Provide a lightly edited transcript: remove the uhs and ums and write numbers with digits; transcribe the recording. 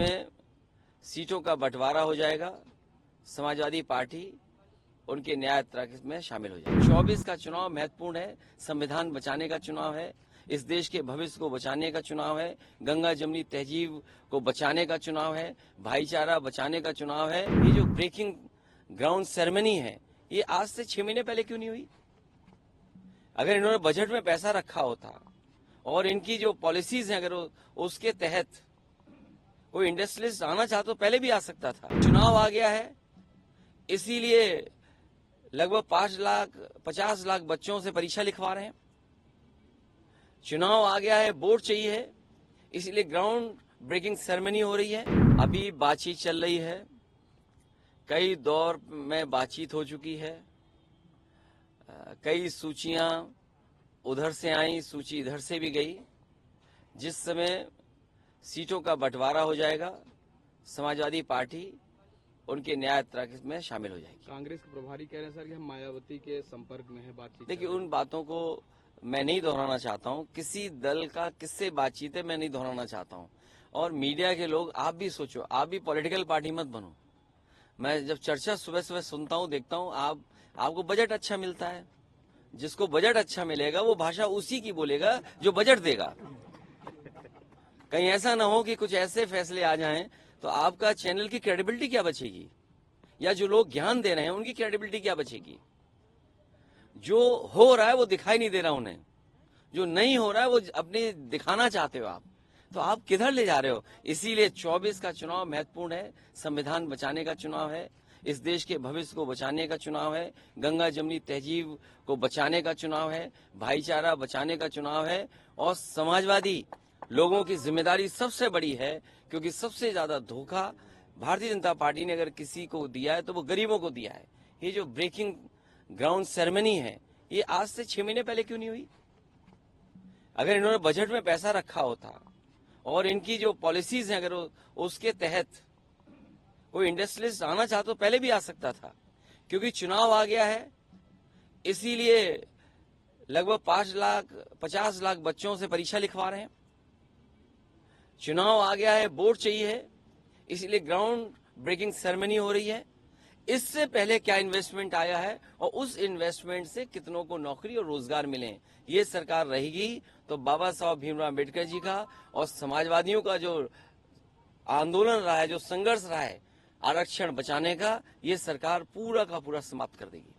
जिसमें सीटों का बंटवारा हो जाएगा, समाजवादी पार्टी उनके न्याय यात्रा में शामिल हो जाएगी। 24 का चुनाव महत्वपूर्ण है, संविधान बचाने का चुनाव है, इस देश के भविष्य को बचाने का चुनाव है, गंगा जमुनी तहजीब को बचाने का चुनाव है, भाईचारा बचाने का चुनाव है। ये जो ब्रेकिंग ग्राउंड सेरेमनी है, ये आज से 6 महीने पहले क्यों नहीं हुई? अगर इन्होंने बजट में पैसा रखा होता और इनकी जो पॉलिसीज हैं अगर उसके तहत कोई इंडस्ट्रियलिस्ट आना चाहता तो पहले भी आ सकता था। चुनाव आ गया है, इसीलिए लगभग 50 लाख बच्चों से परीक्षा लिखवा रहे हैं। चुनाव आ गया है, वोट चाहिए, इसलिए ग्राउंड ब्रेकिंग सेरेमनी हो रही है। अभी बातचीत चल रही है, कई दौर में बातचीत हो चुकी है, कई सूचियां उधर से आई, सूची इधर से भी गई। जिस समय सीटों का बंटवारा हो जाएगा, समाजवादी पार्टी उनके न्याय यात्रा में शामिल हो जाएगी। कांग्रेस के प्रभारी कह रहे हैं सर कि हम मायावती के संपर्क में है, बातचीत। देखिए, उन बातों को मैं नहीं दोहराना चाहता हूं। किसी दल का किससे बातचीत है मैं नहीं दोहराना चाहता हूं। और मीडिया के लोग, आप भी सोचो, आप भी पॉलिटिकल पार्टी मत बनो। मैं जब चर्चा सुबह सुबह सुनता हूं, देखता हूं, आपको बजट अच्छा मिलता है। जिसको बजट अच्छा मिलेगा वो भाषा उसी की बोलेगा जो बजट देगा। कहीं ऐसा ना हो कि कुछ ऐसे फैसले आ जाएं तो आपका चैनल की क्रेडिबिलिटी क्या बचेगी, या जो लोग ज्ञान दे रहे हैं उनकी क्रेडिबिलिटी क्या बचेगी। जो हो रहा है वो दिखाई नहीं दे रहा उन्हें, जो नहीं हो रहा है वो अपने दिखाना चाहते हो आप, तो आप किधर ले जा रहे हो। इसीलिए 24 का चुनाव महत्वपूर्ण है, संविधान बचाने का चुनाव है, इस देश के भविष्य को बचाने का चुनाव है, गंगा जमुनी तहजीब को बचाने का चुनाव है, भाईचारा बचाने का चुनाव है। और समाजवादी लोगों की जिम्मेदारी सबसे बड़ी है, क्योंकि सबसे ज्यादा धोखा भारतीय जनता पार्टी ने अगर किसी को दिया है तो वो गरीबों को दिया है। ये जो ब्रेकिंग ग्राउंड सेरेमनी है, ये आज से 6 महीने पहले क्यों नहीं हुई? अगर इन्होंने बजट में पैसा रखा होता और इनकी जो पॉलिसीज हैं अगर उसके तहत कोई इंडस्ट्रियलिस्ट आना चाहता तो पहले भी आ सकता था। क्योंकि चुनाव आ गया है, इसीलिए लगभग 50 लाख बच्चों से परीक्षा लिखवा रहे हैं। चुनाव आ गया है, वोट चाहिए, इसलिए ग्राउंड ब्रेकिंग सेरेमनी हो रही है। इससे पहले क्या इन्वेस्टमेंट आया है और उस इन्वेस्टमेंट से कितनों को नौकरी और रोजगार मिले, ये सरकार रहेगी तो बाबा साहब भीमराव अम्बेडकर जी का और समाजवादियों का जो आंदोलन रहा है, जो संघर्ष रहा है आरक्षण बचाने का, ये सरकार पूरा का पूरा समाप्त कर देगी।